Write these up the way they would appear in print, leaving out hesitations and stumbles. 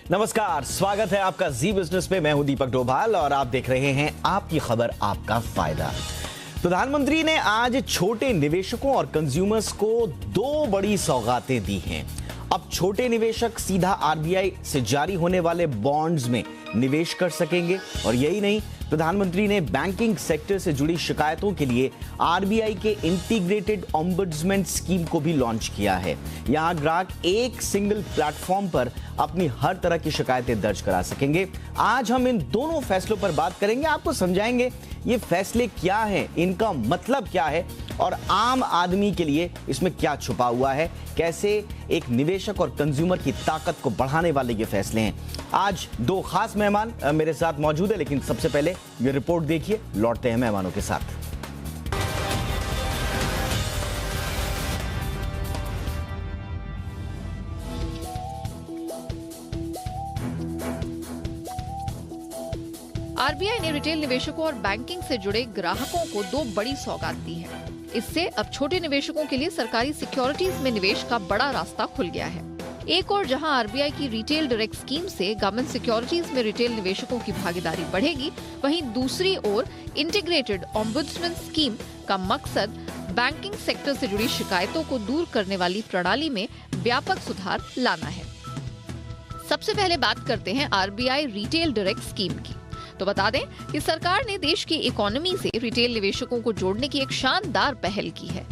नमस्कार, स्वागत है आपका जी बिजनेस पे। मैं हूं दीपक डोभाल और आप देख रहे हैं आपकी खबर आपका फायदा। प्रधानमंत्री ने आज छोटे निवेशकों और कंज्यूमर्स को 2 बड़ी सौगातें दी हैं। अब छोटे निवेशक सीधा आरबीआई से जारी होने वाले बॉन्ड्स में निवेश कर सकेंगे और यही नहीं, प्रधानमंत्री ने बैंकिंग सेक्टर से जुड़ी शिकायतों के लिए आरबीआई के इंटीग्रेटेड ओम्बुड्समैन स्कीम को भी लॉन्च किया है। यहां ग्राहक एक सिंगल प्लेटफॉर्म पर अपनी हर तरह की शिकायतें दर्ज करा सकेंगे। आज हम इन दोनों फैसलों पर बात करेंगे, आपको समझाएंगे ये फैसले क्या हैं, इनका मतलब क्या है और आम आदमी के लिए इसमें क्या छुपा हुआ है, कैसे एक निवेशक और कंज्यूमर की ताकत को बढ़ाने वाले ये फैसले हैं। आज 2 खास मेहमान मेरे साथ मौजूद है, लेकिन सबसे पहले ये रिपोर्ट देखिए, लौटते हैं मेहमानों के साथ। आरबीआई ने रिटेल निवेशकों और बैंकिंग से जुड़े ग्राहकों को 2 बड़ी सौगात दी है। इससे अब छोटे निवेशकों के लिए सरकारी सिक्योरिटीज में निवेश का बड़ा रास्ता खुल गया है। एक और जहां आरबीआई की रिटेल डायरेक्ट स्कीम से गवर्नमेंट सिक्योरिटीज में रिटेल निवेशकों की भागीदारी बढ़ेगी, वहीं दूसरी ओर इंटीग्रेटेड ओम्बुड्समैन स्कीम का मकसद बैंकिंग सेक्टर से जुड़ी शिकायतों को दूर करने वाली प्रणाली में व्यापक सुधार लाना है। सबसे पहले बात करते हैं आरबीआई रिटेल डायरेक्ट स्कीम की। तो बता दें कि सरकार ने देश की इकोनॉमी से रिटेल निवेशकों को जोड़ने की एक शानदार पहल की है,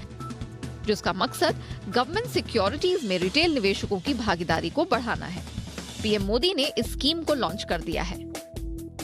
जिसका मकसद गवर्नमेंट सिक्योरिटीज में रिटेल निवेशकों की भागीदारी को बढ़ाना है। पीएम मोदी ने इस स्कीम को लॉन्च कर दिया है।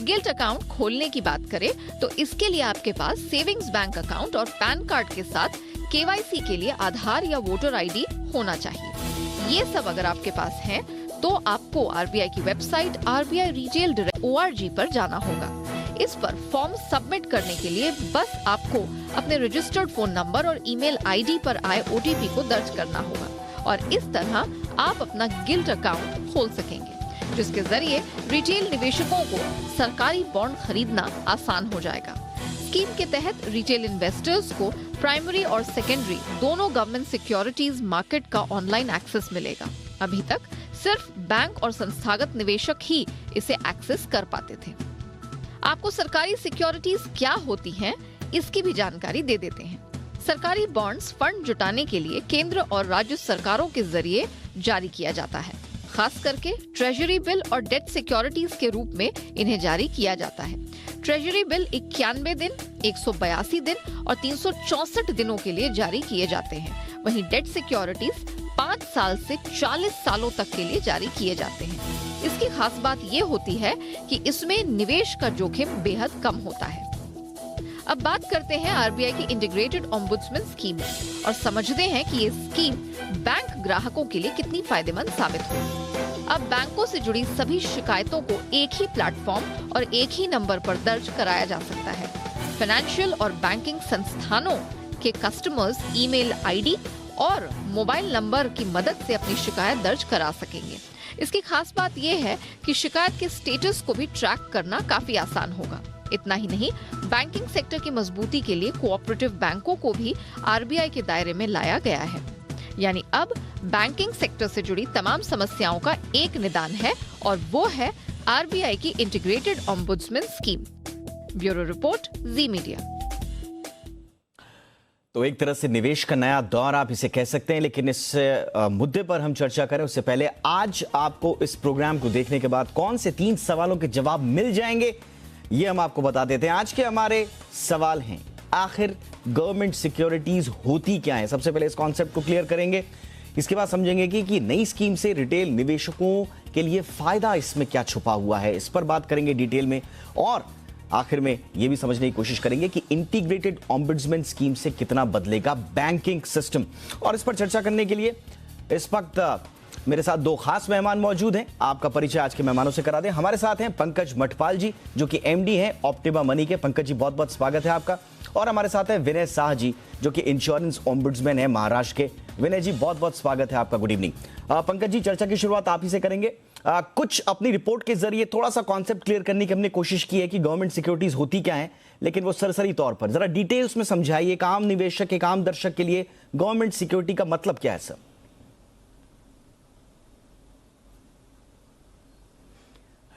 गिल्ट अकाउंट खोलने की बात करें तो इसके लिए आपके पास सेविंग्स बैंक अकाउंट और पैन कार्ड के साथ केवाईसी के लिए आधार या वोटर आईडी होना चाहिए। ये सब अगर आपके पास है तो आपको आरबीआई की website RBI Retail Direct ORG पर जाना होगा। इस पर फॉर्म सबमिट करने के लिए बस आपको अपने रजिस्टर्ड फोन नंबर और ईमेल आईडी पर आए OTP को दर्ज करना होगा और इस तरह आप अपना गिल्ट अकाउंट खोल सकेंगे, जिसके जरिए रिटेल निवेशकों को सरकारी बॉन्ड खरीदना आसान हो जाएगा। स्कीम के तहत रिटेल इन्वेस्टर्स को प्राइमरी और सेकेंडरी दोनों गवर्नमेंट सिक्योरिटीज मार्केट का ऑनलाइन एक्सेस मिलेगा। अभी तक सिर्फ बैंक और संस्थागत निवेशक ही इसे एक्सेस कर पाते थे। आपको सरकारी सिक्योरिटीज क्या होती हैं, इसकी भी जानकारी दे देते हैं। सरकारी बॉन्ड्स फंड जुटाने के लिए केंद्र और राज्य सरकारों के जरिए जारी किया जाता है। खास करके ट्रेजरी बिल और डेट सिक्योरिटीज के रूप में इन्हें जारी किया जाता है। ट्रेजरी बिल 91 दिन, 182 दिन और 364 दिनों के लिए जारी किए जाते हैं। वहीं डेट सिक्योरिटीज 5 साल से 40 सालों तक के लिए जारी किए जाते हैं। इसकी खास बात ये होती है कि इसमें निवेश का जोखिम बेहद कम होता है। अब बात करते हैं आरबीआई की इंटीग्रेटेड ओम्बुड्समैन स्कीम और समझते हैं कि ये स्कीम बैंक ग्राहकों के लिए कितनी फायदेमंद साबित होगी। अब बैंकों से जुड़ी सभी शिकायतों को एक ही प्लेटफॉर्म और एक ही नंबर पर दर्ज कराया जा सकता है। फाइनेंशियल और बैंकिंग संस्थानों के कस्टमर्स ईमेल आईडी और मोबाइल नंबर की मदद से अपनी शिकायत दर्ज करा सकेंगे। इसकी खास बात यह है कि शिकायत के स्टेटस को भी ट्रैक करना काफी आसान होगा। इतना ही नहीं, बैंकिंग सेक्टर की मजबूती के लिए कोऑपरेटिव बैंकों को भी आरबीआई के दायरे में लाया गया है। यानी अब बैंकिंग सेक्टर से जुड़ी तमाम समस्याओं का एक निदान है और वो है आरबीआई की integrated ombudsman scheme. Bureau report, Zee media. तो एक तरह से निवेश का नया दौर आप इसे कह सकते हैं, लेकिन इस मुद्दे पर हम चर्चा करें उससे पहले आज आपको इस प्रोग्राम को देखने के बाद कौन से 3 सवालों के जवाब मिल जाएंगे, ये हम आपको बता देते हैं। आज के हमारे सवाल हैं, आखिर गवर्नमेंट सिक्योरिटीज होती क्या है। सबसे पहले इस कॉन्सेप्ट को क्लियर करेंगे, इसके बाद समझेंगे कि नई स्कीम से रिटेल निवेशकों के लिए फायदा इसमें क्या छुपा हुआ है, इस पर बात करेंगे डिटेल में। और आखिर में यह भी समझने की कोशिश करेंगे कि इंटीग्रेटेड ओम्बुड्समैन स्कीम से कितना बदलेगा बैंकिंग सिस्टम। और इस पर चर्चा करने के लिए इस वक्त मेरे साथ 2 खास मेहमान मौजूद हैं। आपका परिचय आज के मेहमानों से करा दें। हमारे साथ हैं पंकज मठपाल जी, जो कि एमडी हैं ऑप्टिमा मनी के। पंकज जी, बहुत बहुत स्वागत है आपका। और हमारे साथ हैं विनय शाह जी, जो कि इंश्योरेंस ओम्बुड्समैन है महाराष्ट्र के। विनय जी, बहुत बहुत स्वागत है आपका। Good evening. पंकज जी, चर्चा की शुरुआत आप ही से करेंगे। कुछ अपनी रिपोर्ट के जरिए थोड़ा सा कॉन्सेप्ट क्लियर करने की हमने कोशिश की है कि गवर्नमेंट सिक्योरिटीज होती क्या है, लेकिन वो सरसरी तौर पर जरा डिटेल्स में समझाइए। एक आम निवेशक, एक आम दर्शक के लिए गवर्नमेंट सिक्योरिटी का मतलब क्या है सर?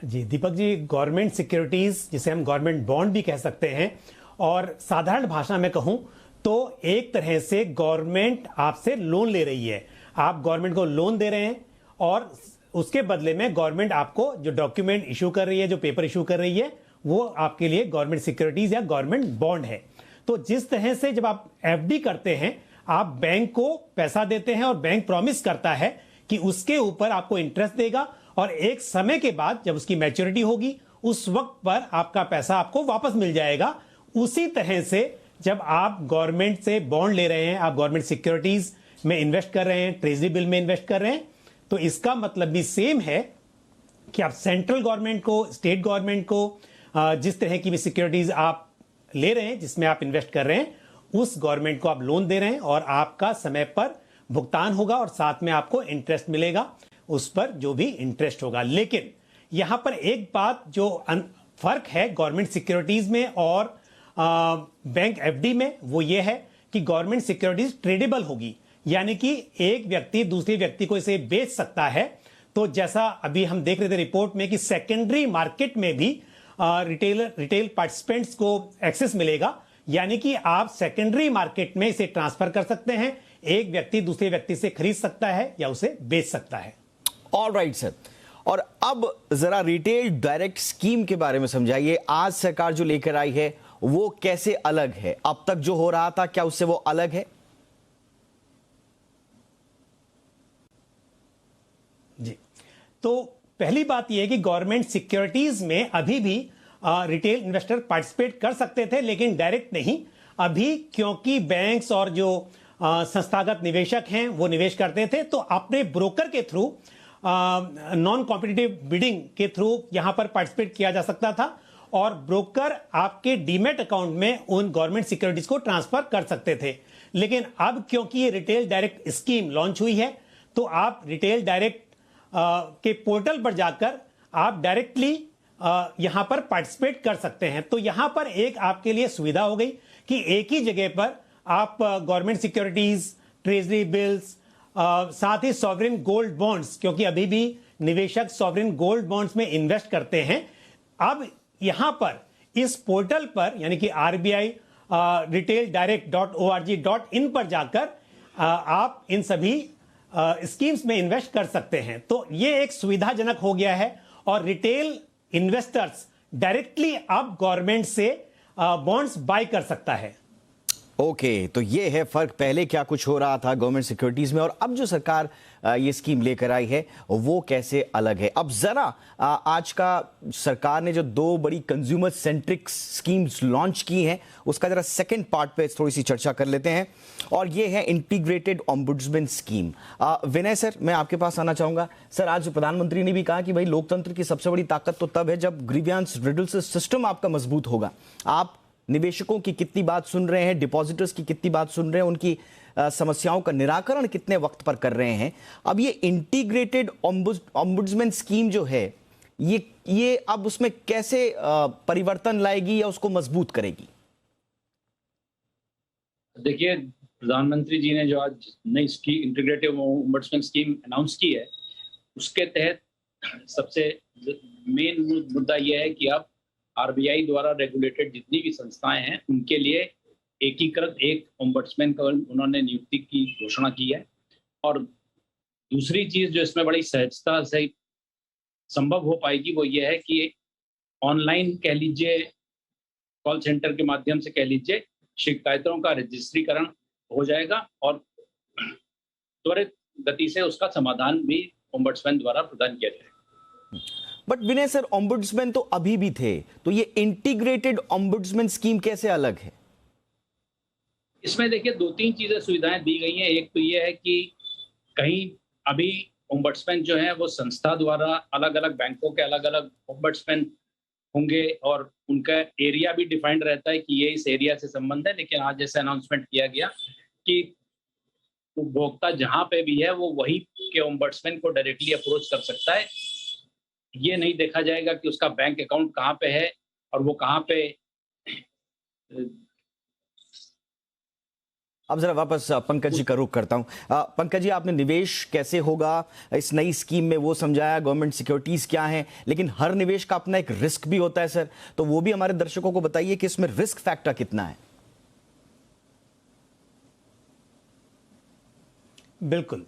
जी दीपक जी, गवर्नमेंट सिक्योरिटीज जिसे हम गवर्नमेंट बॉन्ड भी कह सकते हैं, और साधारण भाषा में कहूं तो एक तरह से गवर्नमेंट आपसे लोन ले रही है। आप गवर्नमेंट को लोन दे रहे हैं और उसके बदले में गवर्नमेंट आपको जो डॉक्यूमेंट इशू कर रही है, जो पेपर इशू कर रही है, वो आपके लिए गवर्नमेंट सिक्योरिटीज या गवर्नमेंट बॉन्ड है। तो जिस तरह से जब आप एफडी करते हैं, आप बैंक को पैसा देते हैं और बैंक प्रॉमिस करता है कि उसके ऊपर आपको इंटरेस्ट देगा और एक समय के बाद जब उसकी मैच्योरिटी होगी उस वक्त पर आपका पैसा आपको वापस मिल जाएगा। उसी तरह से जब आप गवर्नमेंट से बॉन्ड ले रहे हैं, आप गवर्नमेंट सिक्योरिटीज में इन्वेस्ट कर रहे हैं, ट्रेजरी बिल में इन्वेस्ट कर रहे हैं, तो इसका मतलब भी सेम है कि आप सेंट्रल गवर्नमेंट को, स्टेट गवर्नमेंट को जिस तरह की भी सिक्योरिटीज आप ले रहे हैं, जिसमें आप इन्वेस्ट कर रहे हैं, उस गवर्नमेंट को आप लोन दे रहे हैं और आपका समय पर भुगतान होगा और साथ में आपको इंटरेस्ट मिलेगा, उस पर जो भी इंटरेस्ट होगा। लेकिन यहां पर एक बात जो फर्क है गवर्नमेंट सिक्योरिटीज में और बैंक एफडी में, वो ये है कि गवर्नमेंट सिक्योरिटीज ट्रेडेबल होगी, यानी कि एक व्यक्ति दूसरे व्यक्ति को इसे बेच सकता है। तो जैसा अभी हम देख रहे थे रिपोर्ट में कि सेकेंडरी मार्केट में भी रिटेल पार्टिसिपेंट्स को एक्सेस मिलेगा, यानी कि आप सेकेंडरी मार्केट में इसे ट्रांसफर कर सकते हैं, एक व्यक्ति दूसरे व्यक्ति से खरीद सकता है या उसे बेच सकता है। ऑलराइट सर, और अब जरा रिटेल डायरेक्ट स्कीम के बारे में समझाइए। आज सरकार जो लेकर आई है वो कैसे अलग है? अब तक जो हो रहा था क्या उससे वो अलग है? जी, तो पहली बात यह है कि गवर्नमेंट सिक्योरिटीज में अभी भी रिटेल इन्वेस्टर पार्टिसिपेट कर सकते थे, लेकिन डायरेक्ट नहीं। अभी क्योंकि बैंक्स और जो संस्थागत निवेशक हैं वो निवेश करते थे, तो अपने ब्रोकर के थ्रू, नॉन कॉम्पिटिटिव बिडिंग के थ्रू यहां पर पार्टिसिपेट किया जा सकता था और ब्रोकर आपके डीमेट अकाउंट में उन गवर्नमेंट सिक्योरिटीज को ट्रांसफर कर सकते थे। लेकिन अब क्योंकि ये रिटेल डायरेक्ट स्कीम लॉन्च हुई है, तो आप रिटेल डायरेक्ट के पोर्टल पर जाकर आप डायरेक्टली यहां पर पार्टिसिपेट कर सकते हैं। तो यहां पर एक आपके लिए सुविधा हो गई कि एक ही जगह पर आप गवर्नमेंट सिक्योरिटीज, ट्रेजरी बिल्स, साथ ही सॉवरेन गोल्ड बॉन्ड्स, क्योंकि अभी भी निवेशक सॉवरेन गोल्ड बॉन्ड्स में इन्वेस्ट करते हैं, अब यहां पर इस पोर्टल पर यानी कि RBI retaildirect.org.in पर जाकर आप इन सभी स्कीम्स में इन्वेस्ट कर सकते हैं। तो ये एक सुविधाजनक हो गया है और रिटेल इन्वेस्टर्स डायरेक्टली अब गवर्नमेंट से बॉन्ड्स बाय कर सकता है। ओके, तो ये है फर्क, पहले क्या कुछ हो रहा था गवर्नमेंट सिक्योरिटीज में और अब जो सरकार ये स्कीम लेकर आई है वो कैसे अलग है। अब जरा आज का सरकार ने जो दो बड़ी कंज्यूमर सेंट्रिक स्कीम्स लॉन्च की हैं उसका जरा सेकंड पार्ट पे थोड़ी सी चर्चा कर लेते हैं, और ये है इंटीग्रेटेड ओम्बुड्समैन स्कीम। विनय सर, मैं आपके पास आना चाहूंगा। सर, आज प्रधानमंत्री ने भी कहा कि भाई लोकतंत्र की सबसे बड़ी ताकत तो तब है जब ग्रीवियंस रिडल्स सिस्टम आपका मजबूत होगा। आप निवेशकों की कितनी बात सुन रहे हैं, डिपॉजिटर्स की कितनी बात सुन रहे हैं, उनकी समस्याओं का निराकरण कितने वक्त पर कर रहे हैं। अब ये इंटीग्रेटेड ओम्बुड्समैन स्कीम जो है ये अब उसमें कैसे परिवर्तन लाएगी या उसको मजबूत करेगी? देखिए, प्रधानमंत्री जी ने जो आज नई scheme integrated ombudsman scheme announce की है, उसके तहत सबसे मेन मुद्दा यह है कि अब RBI द्वारा रेगुलेटेड जितनी भी संस्थाएं हैं उनके लिए एकीकृत एक ओम्बुड्समैन का उन्होंने नियुक्ति की घोषणा की है। और दूसरी चीज जो इसमें बड़ी सहजता से संभव हो पाएगी वो ये है कि ऑनलाइन कह लीजिए, कॉल सेंटर के माध्यम से कह लीजिए, शिकायतों का रजिस्ट्रीकरण हो जाएगा और त्वरित गति से उसका समाधान भी ओम्बुड्समैन द्वारा प्रदान किया जाएगा। बट विनय सर, ओम्बुड्समैन तो अभी भी थे, तो ये इंटीग्रेटेड ओम्बुड्समैन स्कीम कैसे अलग है? इसमें देखिए दो तीन चीजें सुविधाएं दी गई हैं। एक तो ये है कि कहीं अभी ओम्बुड्समैन जो है वो संस्था द्वारा अलग अलग बैंकों के अलग अलग ओम्बुड्समैन होंगे और उनका एरिया भी डिफाइंड रहता है कि ये इस एरिया से संबंध है। लेकिन आज जैसे अनाउंसमेंट किया गया कि उपभोक्ता जहां पे भी है वो वही के ओम्बुड्समैन को डायरेक्टली अप्रोच कर सकता है। ये नहीं देखा जाएगा कि उसका बैंक अकाउंट कहाँ पे है और वो कहाँ पे अब जरा वापस पंकज जी का रुख करता हूं। पंकज जी, आपने निवेश कैसे होगा इस नई स्कीम में वो समझाया, गवर्नमेंट सिक्योरिटीज क्या है, लेकिन हर निवेश का अपना एक रिस्क भी होता है सर, तो वो भी हमारे दर्शकों को बताइए कि इसमें रिस्क फैक्टर कितना है। बिल्कुल।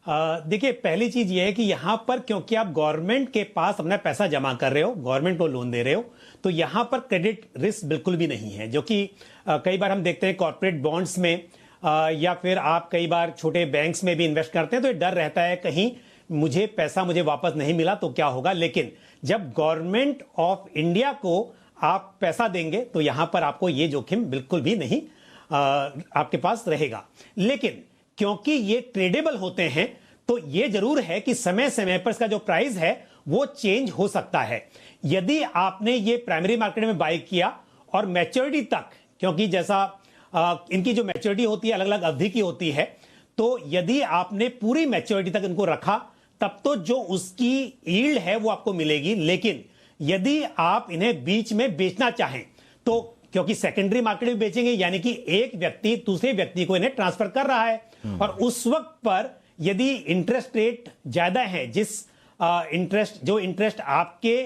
देखिए, पहली चीज ये है कि यहां पर क्योंकि आप गवर्नमेंट के पास अपना पैसा जमा कर रहे हो, गवर्नमेंट को लोन दे रहे हो, तो यहां पर क्रेडिट रिस्क बिल्कुल भी नहीं है, जो कि कई बार हम देखते हैं कॉर्पोरेट बॉन्ड्स में या फिर आप कई बार छोटे बैंक्स में भी इन्वेस्ट करते हैं, तो ये डर रहता है कहीं मुझे वापस नहीं मिला तो क्या होगा। लेकिन जब गवर्नमेंट ऑफ इंडिया को आप पैसा देंगे तो यहां पर आपको ये जोखिम बिल्कुल भी नहीं आपके पास रहेगा। लेकिन क्योंकि ये ट्रेडेबल होते हैं, तो ये जरूर है कि समय समय पर इसका जो प्राइस है वो चेंज हो सकता है। यदि आपने ये प्राइमरी मार्केट में बाय किया और मैच्योरिटी तक, क्योंकि जैसा इनकी जो मैच्योरिटी होती है अलग अलग अवधि की होती है, तो यदि आपने पूरी मैच्योरिटी तक इनको रखा तब तो जो उसकी यील्ड है वो आपको मिलेगी। लेकिन यदि आप इन्हें बीच में बेचना चाहें, तो क्योंकि सेकेंडरी मार्केट में बेचेंगे, यानी कि एक व्यक्ति दूसरे व्यक्ति को इन्हें ट्रांसफर कर रहा है, और उस वक्त पर यदि इंटरेस्ट रेट ज्यादा है, जो इंटरेस्ट आपके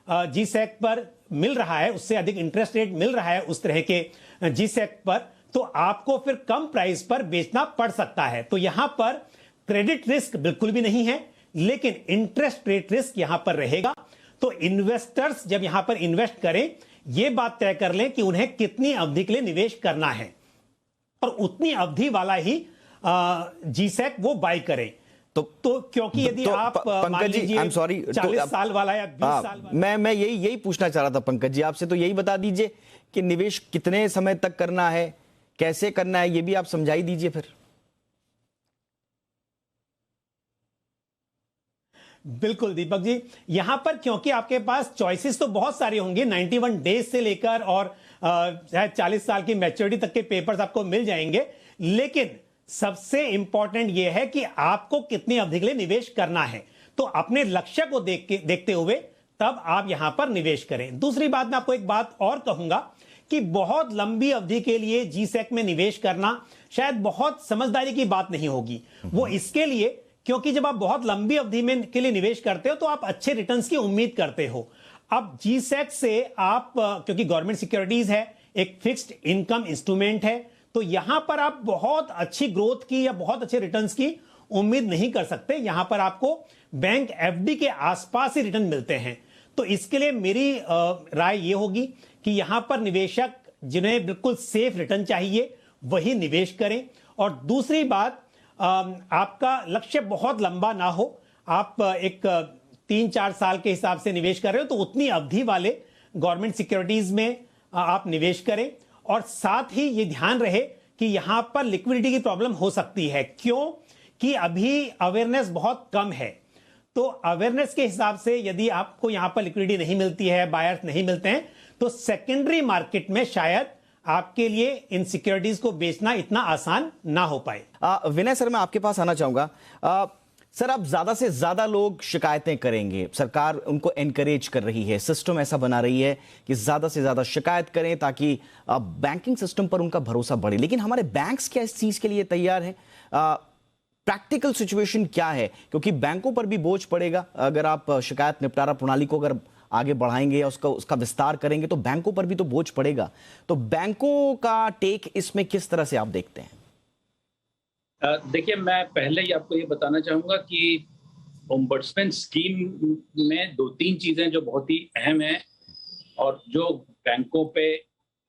जीसैक पर मिल रहा है उससे अधिक इंटरेस्ट रेट मिल रहा है उस तरह के जीसैक पर, तो आपको फिर कम प्राइस पर बेचना पड़ सकता है। तो यहां पर क्रेडिट रिस्क बिल्कुल भी नहीं है, लेकिन इंटरेस्ट रेट रिस्क यहां पर रहेगा। तो इन्वेस्टर्स जब यहां पर इन्वेस्ट करें, यह बात तय कर लें कि उन्हें कितनी अवधि के लिए निवेश करना है, और उतनी अवधि वाला ही जीसैक वो बाय करें। तो क्योंकि यदि आप Pankaj ji, I am sorry, 40 साल वाला या 20 साल वाला, मैं यही पूछना चाह रहा था पंकज जी आपसे, तो यही बता दीजिए कि निवेश कितने समय तक करना है, कैसे करना है, ये भी आप समझाई दीजिए फिर। बिल्कुल दीपक जी, यहां पर क्योंकि आपके पास चॉइसेस तो बहुत सारे होंगे, 91 डेज से लेकर और 40 साल की मैच्योरिटी तक के पेपर्स आपको मिल जाएंगे, लेकिन सबसे इंपॉर्टेंट यह है कि आपको कितनी अवधि के लिए निवेश करना है। तो अपने लक्ष्य को देखते हुए तब आप यहां पर निवेश करें। दूसरी बात, मैं आपको एक बात और कहूंगा कि बहुत लंबी अवधि के लिए जीसैक में निवेश करना शायद बहुत समझदारी की बात नहीं होगी। वो इसके लिए क्योंकि जब आप बहुत लंबी अवधि में के लिए निवेश करते हो तो आप अच्छे रिटर्न्स की उम्मीद करते हो। अब जीसैक से आप, क्योंकि गवर्नमेंट सिक्योरिटीज है, एक फिक्स्ड इनकम इंस्ट्रूमेंट है, तो यहां पर आप बहुत अच्छी ग्रोथ की या बहुत अच्छे रिटर्न्स की उम्मीद नहीं कर सकते। यहां पर आपको बैंक एफडी के आसपास ही रिटर्न मिलते हैं। तो इसके लिए मेरी राय यह होगी कि यहां पर निवेशक जिन्हें बिल्कुल सेफ रिटर्न चाहिए वही निवेश करें। और दूसरी बात, आपका लक्ष्य बहुत लंबा ना हो, आप एक 3-4 साल के हिसाब से निवेश कर रहे हो तो उतनी अवधि वाले गवर्नमेंट सिक्योरिटीज में आप निवेश करें। और साथ ही ये ध्यान रहे कि यहां पर लिक्विडिटी की प्रॉब्लम हो सकती है, क्यों कि अभी अवेयरनेस बहुत कम है। तो अवेयरनेस के हिसाब से यदि आपको यहां पर लिक्विडिटी नहीं मिलती है, बायर्स नहीं मिलते हैं, तो सेकेंडरी मार्केट में शायद आपके लिए इन सिक्योरिटीज को बेचना इतना आसान ना हो पाए। विनय सर, मैं आपके पास आना चाहूंगा। सर, अब ज्यादा से ज्यादा लोग शिकायतें करेंगे, सरकार उनको एनकरेज कर रही है, सिस्टम ऐसा बना रही है कि ज्यादा से ज्यादा शिकायत करें ताकि बैंकिंग सिस्टम पर उनका भरोसा बढ़े। लेकिन हमारे बैंक्स क्या इस चीज के लिए तैयार हैं? प्रैक्टिकल सिचुएशन क्या है? क्योंकि बैंकों पर भी बोझ पड़ेगा अगर आप शिकायत निपटारा प्रणाली को अगर आगे बढ़ाएंगे या उसका विस्तार करेंगे, तो बैंकों पर भी तो बोझ पड़ेगा। तो बैंकों का टेक इसमें किस तरह से आप देखते हैं? देखिए, मैं पहले ही आपको ये बताना चाहूंगा कि ओम्बड्समैन स्कीम में 2-3 चीजें जो बहुत ही अहम हैं और जो बैंकों पे,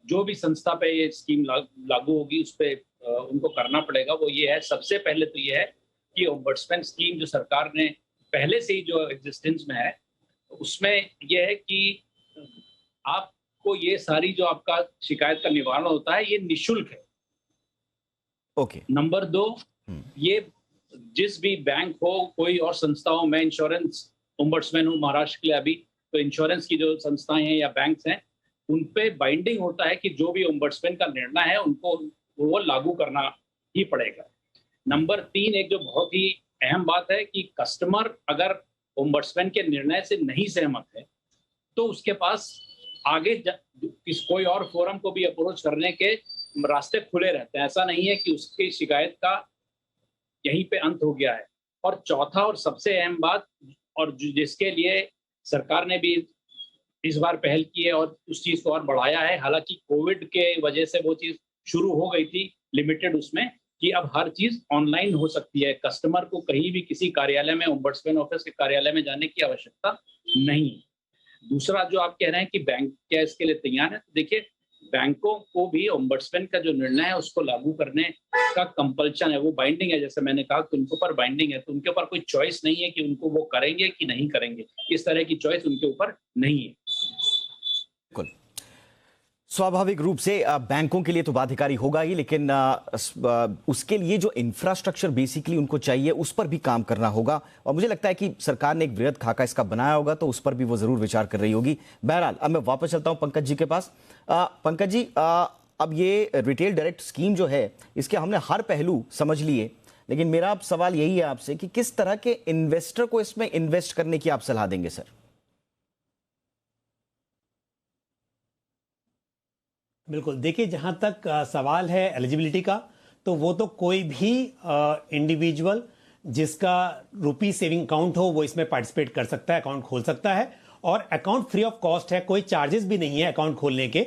जो भी संस्था पे ये स्कीम लागू होगी उस पे उनको करना पड़ेगा। वो ये है, सबसे पहले तो ये है कि ओम्बड्समैन स्कीम जो सरकार ने पहले से ही जो एग्जिस्टेंस में है, उसमें यह है कि आपको ये सारी जो आपका शिकायत का निवारण होता है ये निःशुल्क है। ओके। नंबर 2, ये जिस भी बैंक हो, कोई और संस्था हो, मैं इंश्योरेंस ओम्बड्समैन हूँ महाराष्ट्र के लिए अभी, तो इंश्योरेंस की जो संस्थाएं हैं या बैंक्स हैं, उन पे बाइंडिंग होता है कि जो भी ओम्बड्समैन का निर्णय है उनको वो लागू करना ही पड़ेगा। नंबर 3, एक जो बहुत ही अहम बात है कि कस्टमर अगर ओम्बड्समैन के निर्णय से नहीं सहमत है तो उसके पास आगे कोई और फोरम को भी अप्रोच करने के रास्ते खुले रहते हैं। ऐसा नहीं है कि उसकी शिकायत का यहीं पे अंत हो गया है। और चौथा और सबसे अहम बात, और जिसके लिए सरकार ने भी इस बार पहल की है और उस चीज को और बढ़ाया है, हालांकि कोविड के वजह से वो चीज शुरू हो गई थी लिमिटेड उसमें, कि अब हर चीज ऑनलाइन हो सकती है। कस्टमर को कहीं भी किसी कार्यालय में, ओम्बड्समैन ऑफिस के कार्यालय में जाने की आवश्यकता नहीं है। दूसरा जो आप कह रहे हैं कि बैंक क्या इसके लिए तैयार है, तो देखिए बैंकों को भी ओम्बड्समैन का जो निर्णय है उसको लागू करने का कंपल्शन है, वो बाइंडिंग है। जैसे मैंने कहा कि उनके ऊपर बाइंडिंग है, तो उनके ऊपर कोई चॉइस नहीं है कि उनको वो करेंगे कि नहीं करेंगे। इस तरह की चॉइस उनके ऊपर नहीं है। बिल्कुल, स्वाभाविक रूप से बैंकों के लिए तो बाध्यकारी होगा ही, लेकिन उसके लिए जो इंफ्रास्ट्रक्चर बेसिकली उनको चाहिए उस पर भी काम करना होगा। और मुझे लगता है कि सरकार ने एक वृहद खाका इसका बनाया होगा, तो उस पर भी वो जरूर विचार कर रही होगी। बहरहाल अब मैं वापस चलता हूं पंकज जी के पास। पंकज जी, अब ये रिटेल डायरेक्ट स्कीम जो है, इसके हमने हर पहलू समझ लिए, लेकिन मेरा अब सवाल यही है आपसे कि किस तरह के इन्वेस्टर को इसमें इन्वेस्ट करने की आप सलाह देंगे सर? बिल्कुल, देखिए जहां तक सवाल है एलिजिबिलिटी का, तो वो तो कोई भी इंडिविजुअल जिसका रुपी सेविंग अकाउंट हो वो इसमें पार्टिसिपेट कर सकता है, अकाउंट खोल सकता है। और अकाउंट फ्री ऑफ कॉस्ट है, कोई चार्जेस भी नहीं है अकाउंट खोलने के।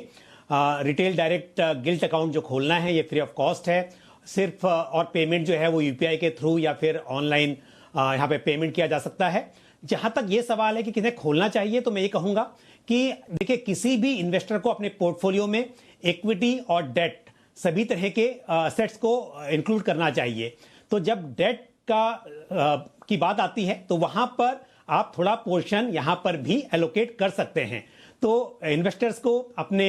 रिटेल डायरेक्ट गिल्ट अकाउंट जो खोलना है ये फ्री ऑफ कॉस्ट है सिर्फ, और पेमेंट जो है वो यूपीआई के थ्रू या फिर ऑनलाइन यहाँ पे पेमेंट किया जा सकता है। जहां तक ये सवाल है कि किन्हें खोलना चाहिए, तो मैं ये कहूंगा कि देखिए किसी भी इन्वेस्टर को अपने पोर्टफोलियो में इक्विटी और डेट सभी तरह के असेट्स को इंक्लूड करना चाहिए। तो जब डेट की बात आती है तो वहां पर आप थोड़ा पोर्शन यहां पर भी एलोकेट कर सकते हैं। तो इन्वेस्टर्स को अपने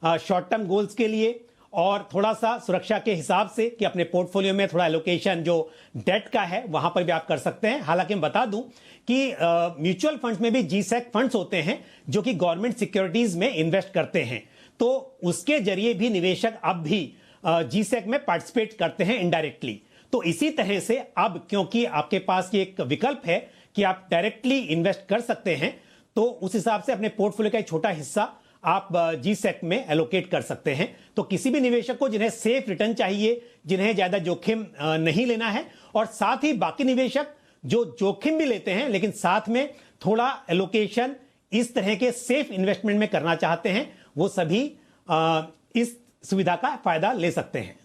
शॉर्ट टर्म गोल्स के लिए और थोड़ा सा सुरक्षा के हिसाब से कि अपने पोर्टफोलियो में थोड़ा एलोकेशन जो डेट का है वहां पर भी आप कर सकते हैं। हालांकि मैं बता दूं कि म्यूचुअल फंड्स में भी जीसैक फंड्स होते हैं जो कि गवर्नमेंट सिक्योरिटीज में इन्वेस्ट करते हैं, तो उसके जरिए भी निवेशक अब भी जीसैक में पार्टिसिपेट करते हैं इनडायरेक्टली। तो इसी तरह से अब क्योंकि आपके पास ये एक विकल्प है कि आप डायरेक्टली इन्वेस्ट कर सकते हैं, तो उस हिसाब से अपने पोर्टफोलियो का एक छोटा हिस्सा आप जीसैक में एलोकेट कर सकते हैं। तो किसी भी निवेशक को जिन्हें सेफ रिटर्न चाहिए, जिन्हें ज्यादा जोखिम नहीं लेना है, और साथ ही बाकी निवेशक जो जोखिम भी लेते हैं लेकिन साथ में थोड़ा एलोकेशन इस तरह के सेफ इन्वेस्टमेंट में करना चाहते हैं, वो सभी इस सुविधा का फायदा ले सकते हैं।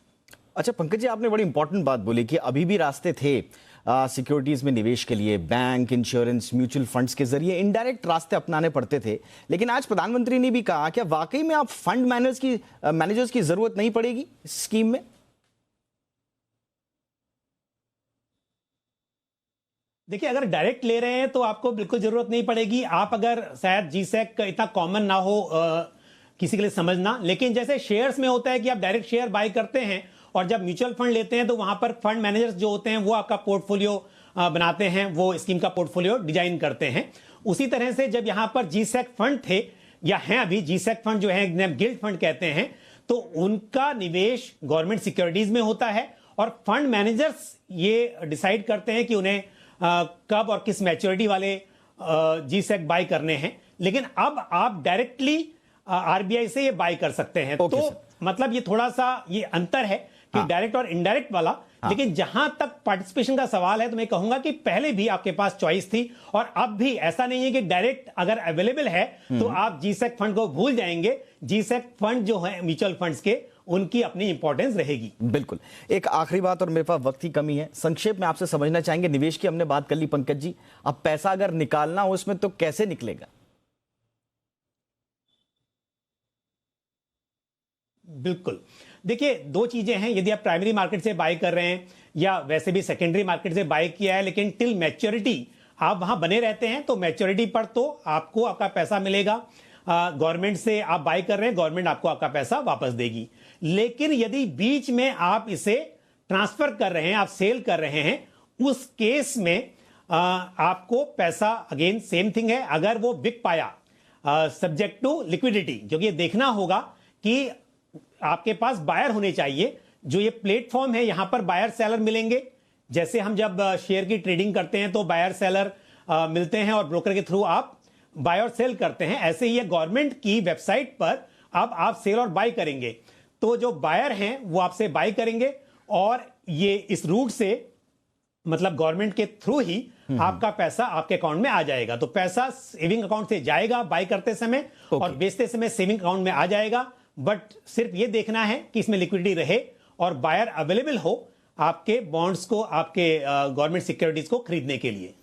अच्छा पंकज जी, आपने बड़ी इंपॉर्टेंट बात बोली कि अभी भी रास्ते थे सिक्योरिटीज में निवेश के लिए, बैंक, इंश्योरेंस, म्यूचुअल फंड्स के जरिए इनडायरेक्ट रास्ते अपनाने पड़ते थे। लेकिन आज प्रधानमंत्री ने भी कहा क्या वाकई में आप फंड मैनेजर्स की जरूरत नहीं पड़ेगी इस स्कीम में? देखिए अगर डायरेक्ट ले रहे हैं तो आपको बिल्कुल जरूरत नहीं पड़ेगी। आप अगर शायद जीसैक इतना कॉमन ना हो किसी के लिए समझना, लेकिन जैसे शेयर्स में होता है कि आप डायरेक्ट शेयर बाय करते हैं, और जब म्यूचुअल फंड लेते हैं तो वहां पर फंड मैनेजर्स जो होते हैं वो आपका पोर्टफोलियो बनाते हैं, वो स्कीम का पोर्टफोलियो डिजाइन करते हैं। उसी तरह से जब यहां पर जीसैक फंड थे या हैं अभी जीसैक फंड जो है गिल्ड फंड कहते हैं, तो उनका निवेश गवर्नमेंट सिक्योरिटीज में होता है और फंड मैनेजर्स ये डिसाइड करते हैं कि उन्हें कब और किस मैच्योरिटी वाले जीसैक बाय करने हैं। लेकिन अब आप डायरेक्टली आरबीआई से ये बाय कर सकते हैं। तो मतलब ये थोड़ा सा ये अंतर है कि डायरेक्ट और इनडायरेक्ट वाला। लेकिन जहां तक पार्टिसिपेशन का सवाल है तो मैं कहूंगा कि पहले भी आपके पास चॉइस थी, और अब भी ऐसा नहीं है कि डायरेक्ट अगर अवेलेबल है तो आप जीसैक फंड को भूल जाएंगे। जीसैक फंड जो है म्यूचुअल फंड्स के, उनकी अपनी इंपॉर्टेंस रहेगी। बिल्कुल। एक आखिरी बात, और मेरे पास वक्त की कमी है, संक्षेप में आपसे समझना चाहेंगे। निवेश की हमने बात कर ली पंकज जी, अब पैसा अगर निकालना हो इसमें तो कैसे निकलेगा? बिल्कुल, देखिए दो चीजें हैं। यदि आप प्राइमरी मार्केट से बाय कर रहे हैं या वैसे भी सेकेंडरी मार्केट से बाय किया है, लेकिन टिल मैच्योरिटी आप वहां बने रहते हैं, तो मैच्योरिटी पर तो आपको आपका पैसा मिलेगा। गवर्नमेंट से आप बाय कर रहे हैं, गवर्नमेंट आपको आपका पैसा वापस देगी। लेकिन यदि बीच में आप इसे ट्रांसफर कर रहे हैं, आप सेल कर रहे हैं, उस केस में आपको पैसा अगेन सेम थिंग है। अगर वो बिक पाया सब्जेक्ट टू लिक्विडिटी, क्योंकि ये देखना होगा कि आपके पास बायर होने चाहिए। जो ये प्लेटफॉर्म है यहां पर बायर सेलर मिलेंगे। जैसे हम जब शेयर की ट्रेडिंग करते हैं तो बायर सेलर मिलते हैं और ब्रोकर के थ्रू आप बाय और सेल करते हैं, ऐसे ही गवर्नमेंट की वेबसाइट पर अब आप सेल और बाय करेंगे। तो जो बायर हैं वो आपसे बाय करेंगे और ये इस रूट से मतलब गवर्नमेंट के थ्रू ही आपका पैसा आपके अकाउंट में आ जाएगा। तो पैसा सेविंग अकाउंट से जाएगा बाय करते समय और बेचते समय सेविंग अकाउंट में आ जाएगा। बट सिर्फ ये देखना है कि इसमें लिक्विडिटी रहे और बायर अवेलेबल हो आपके बॉन्ड्स को, आपके गवर्नमेंट सिक्योरिटीज को खरीदने के लिए।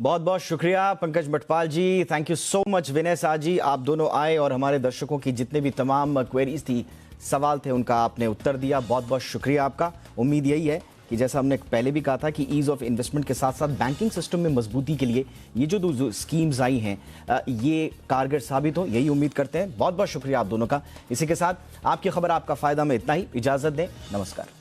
बहुत बहुत शुक्रिया पंकज मटपाल जी, थैंक यू सो मच। विनय शाह जी, आप दोनों आए और हमारे दर्शकों की जितने भी तमाम क्वेरीज थी, सवाल थे, उनका आपने उत्तर दिया। बहुत बहुत शुक्रिया आपका। उम्मीद यही है कि जैसा हमने पहले भी कहा था कि ईज ऑफ इन्वेस्टमेंट के साथ साथ बैंकिंग सिस्टम में मजबूती के लिए ये जो स्कीम्स आई हैं ये कारगर साबित हो, यही उम्मीद करते हैं। बहुत बहुत शुक्रिया आप दोनों का। इसी के साथ आपकी खबर आपका फायदा में इतना ही। इजाजत दें, नमस्कार।